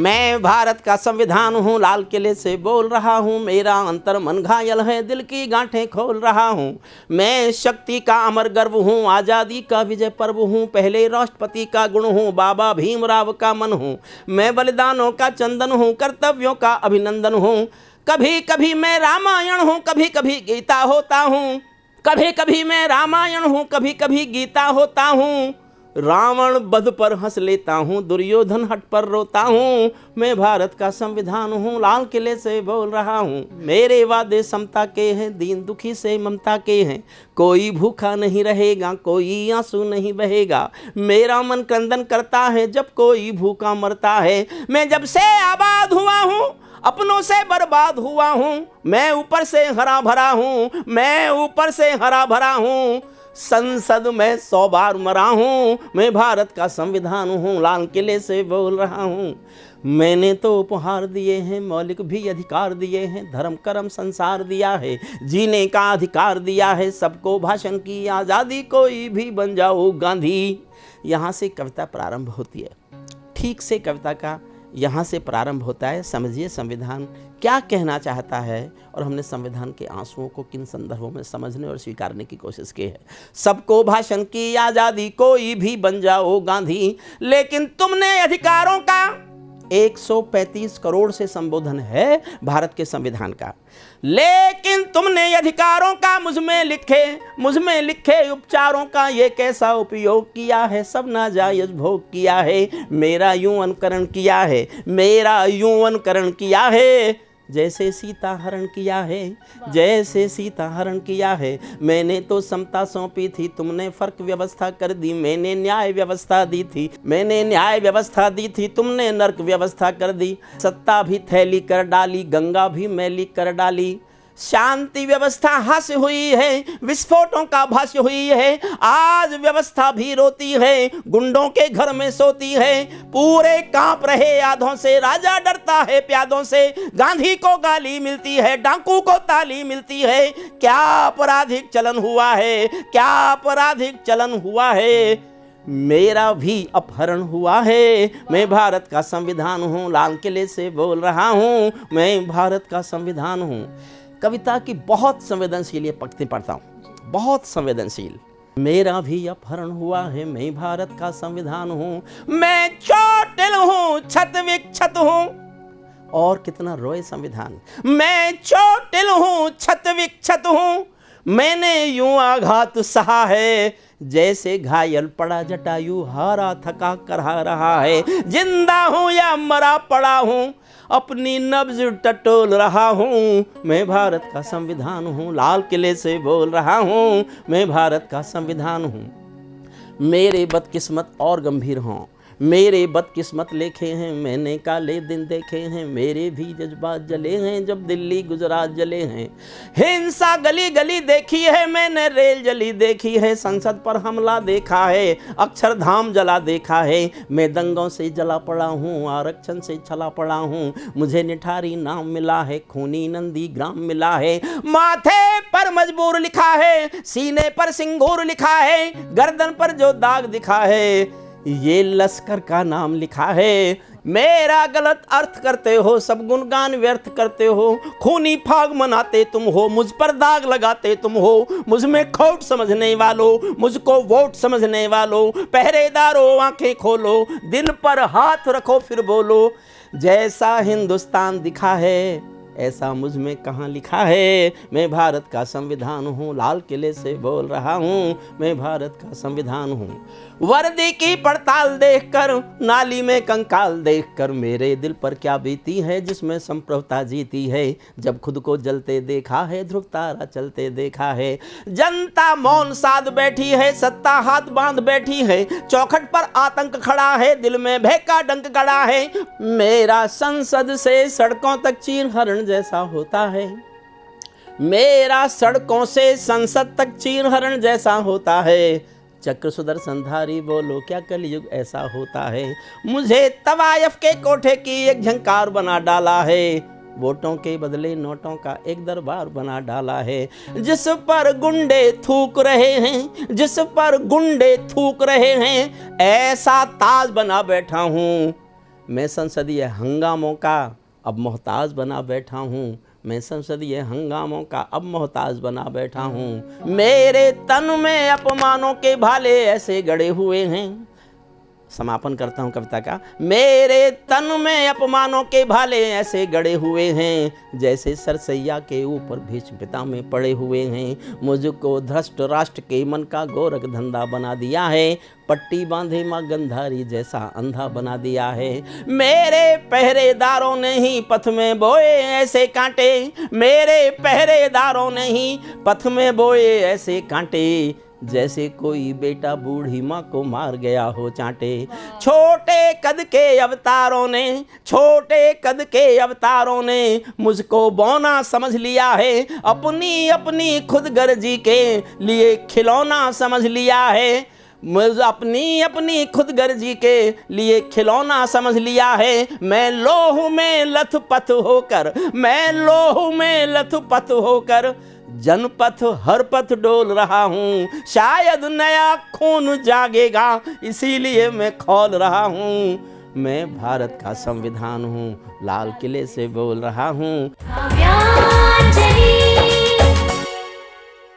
मैं भारत का संविधान हूँ, लाल किले से बोल रहा हूँ। मेरा अंतर मन घायल है, दिल की गांठें खोल रहा हूँ। मैं शक्ति का अमर गर्व हूँ, आज़ादी का विजय पर्व हूँ। पहले राष्ट्रपति का गुण हूँ, बाबा भीमराव का मन हूँ। मैं बलिदानों का चंदन हूँ, कर्तव्यों का अभिनंदन हूँ। कभी कभी मैं रामायण हूँ, कभी कभी गीता होता हूँ। कभी कभी मैं रामायण हूँ, कभी कभी गीता होता हूँ। रावण वध पर हंस लेता हूँ, दुर्योधन हट पर रोता हूँ। मैं भारत का संविधान हूँ, लाल किले से बोल रहा हूँ। मेरे वादे समता के हैं, दीन दुखी से ममता के हैं। कोई भूखा नहीं रहेगा, कोई आंसू नहीं बहेगा। मेरा मन क्रंदन करता है जब कोई भूखा मरता है। मैं जब से आबाद हुआ हूँ, अपनों से बर्बाद हुआ हूँ। मैं ऊपर से हरा भरा हूँ, मैं ऊपर से हरा भरा हूँ। संसद में 100 बार मरा हूँ। मैं भारत का संविधान हूँ, लाल किले से बोल रहा हूँ। मैंने तो उपहार दिए हैं, मौलिक भी अधिकार दिए हैं। धर्म कर्म संसार दिया है, जीने का अधिकार दिया है। सबको भाषण की आज़ादी, कोई भी बन जाओ गांधी। यहाँ से कविता प्रारंभ होती है। ठीक से कविता का यहाँ से प्रारंभ होता है। समझिए संविधान क्या कहना चाहता है और हमने संविधान के आंसुओं को किन संदर्भों में समझने और स्वीकारने की कोशिश की है। सबको भाषण की आज़ादी, कोई भी बन जाओ गांधी। लेकिन तुमने अधिकारों का 135 करोड़ से संबोधन है भारत के संविधान का। लेकिन तुमने अधिकारों का मुझ में लिखे उपचारों का ये कैसा उपयोग किया है। सब नाजायज भोग किया है, मेरा यूं अनुकरण किया है, मेरा यूं अनुकरण किया है। जैसे सीता हरण किया है, जैसे सीता हरण किया है। मैंने तो समता सौंपी थी, तुमने फर्क व्यवस्था कर दी। मैंने न्याय व्यवस्था दी थी, मैंने न्याय व्यवस्था दी थी, तुमने नर्क व्यवस्था कर दी। सत्ता भी थैली कर डाली, गंगा भी मैली कर डाली। शांति व्यवस्था हास्य हुई है, विस्फोटों का भाष्य हुई है। आज व्यवस्था भी रोती है, गुंडों के घर में सोती है। पूरे कांप रहे आधों से, राजा डरता है प्यादों से। गांधी को गाली मिलती है, डाकू को ताली मिलती है। क्या आपराधिक चलन हुआ है, क्या आपराधिक चलन हुआ है। मेरा भी अपहरण हुआ है। मैं भारत का संविधान हूँ, लाल किले से बोल रहा हूँ। मैं भारत का संविधान हूँ। कविता की बहुत संवेदनशील ये पंक्ति पढ़ता हूँ, बहुत संवेदनशील। मेरा भी अपहरण हुआ है, मैं भारत का संविधान हूँ। मैं चोटिल हूँ, छत विक्षत हूँ। और कितना रोए संविधान। मैं चोटिल हूँ, छत विक्षत हूँ। मैंने यूं आघात सहा है, जैसे घायल पड़ा जटायु हारा थका करहा रहा है। जिंदा हूँ या मरा पड़ा हूँ, अपनी नब्ज टटोल रहा हूँ। मैं भारत का संविधान हूँ, लाल किले से बोल रहा हूँ। मैं भारत का संविधान हूँ। मेरे बदकिस्मत और गंभीर हों, मेरे बदकिस्मत लेखे हैं, मैंने काले दिन देखे हैं। मेरे भी जज्बात जले हैं जब दिल्ली गुजरात जले हैं। हिंसा गली गली देखी है मैंने, रेल जली देखी है। संसद पर हमला देखा है, अक्षरधाम जला देखा है। मैं दंगों से जला पड़ा हूँ, आरक्षण से छला पड़ा हूँ। मुझे निठारी नाम मिला है, खूनी नंदी ग्राम मिला है। माथे पर मजबूर लिखा है, सीने पर सिंगूर लिखा है। गर्दन पर जो दाग दिखा है, ये लश्कर का नाम लिखा है। मेरा गलत अर्थ करते हो, सब गुणगान व्यर्थ करते हो। खूनी फाग मनाते तुम हो, मुझ पर दाग लगाते तुम हो। मुझ में खोट समझने वालों, मुझको वोट समझने वालों। पहरेदारों आंखें खोलो, दिल पर हाथ रखो फिर बोलो। जैसा हिंदुस्तान दिखा है, ऐसा मुझ में कहाँ लिखा है। मैं भारत का संविधान हूँ, लाल किले से बोल रहा हूँ। मैं भारत का संविधान हूँ। वर्दी की पड़ताल देखकर, नाली में कंकाल देखकर, मेरे दिल पर क्या बीती है जिसमें संप्रभुता जीती है। जब खुद को जलते देखा है, ध्रुव तारा चलते देखा है। जनता मौन साध बैठी है, सत्ता हाथ बांध बैठी है। चौखट पर आतंक खड़ा है, दिल में भय का डंक गड़ा है। मेरा संसद से सड़कों तक चीर हरण जैसा होता है। मेरा सड़कों से संसद तक चीर हरण जैसा होता है। चक्र सुदर्शनधारी बोलो क्या कलयुग ऐसा होता है। मुझे तवायफ के कोठे की एक झंकार बना डाला है। वोटों के बदले नोटों का एक दरबार बना डाला है। जिस पर गुंडे थूक रहे हैं, जिस पर गुंडे थूक रहे हैं, ऐसा ताज बना बैठा हूँ। मैं संसदीय हंगामों का अब मोहताज बना बैठा हूँ, मैं संसदीय हंगामों का अब मोहताज बना बैठा हूँ। मेरे तन में अपमानों के भाले ऐसे गड़े हुए हैं, समापन करता हूँ कविता का। मेरे तन में अपमानों के भाले ऐसे गड़े हुए हैं, जैसे सरसैया के ऊपर भीष्म पितामह पड़े हुए हैं। मुझको धृष्ट राष्ट्र के मन का गोरख धंधा बना दिया है, पट्टी बांधे माँ गंधारी जैसा अंधा बना दिया है। मेरे पहरेदारों ने ही पथ में बोए ऐसे कांटे, मेरे पहरेदारों ने ही पथ में बोए ऐसे कांटे, जैसे कोई बेटा बूढ़ी माँ को मार गया हो चांटे। छोटे कद के अवतारों ने, छोटे कद के अवतारों ने मुझको बौना समझ लिया है, अपनी अपनी खुदगर्जी के लिए खिलौना समझ लिया है। मुझ अपनी अपनी खुदगर्जी के लिए खिलौना समझ लिया है। मैं लोह में लथपथ होकर, मैं लोह में लथपथ होकर जनपथ हर पथ डोल रहा हूँ। शायद नया खून जागेगा इसीलिए मैं खौल रहा हूँ। मैं भारत का संविधान हूँ, लाल किले से बोल रहा हूँ।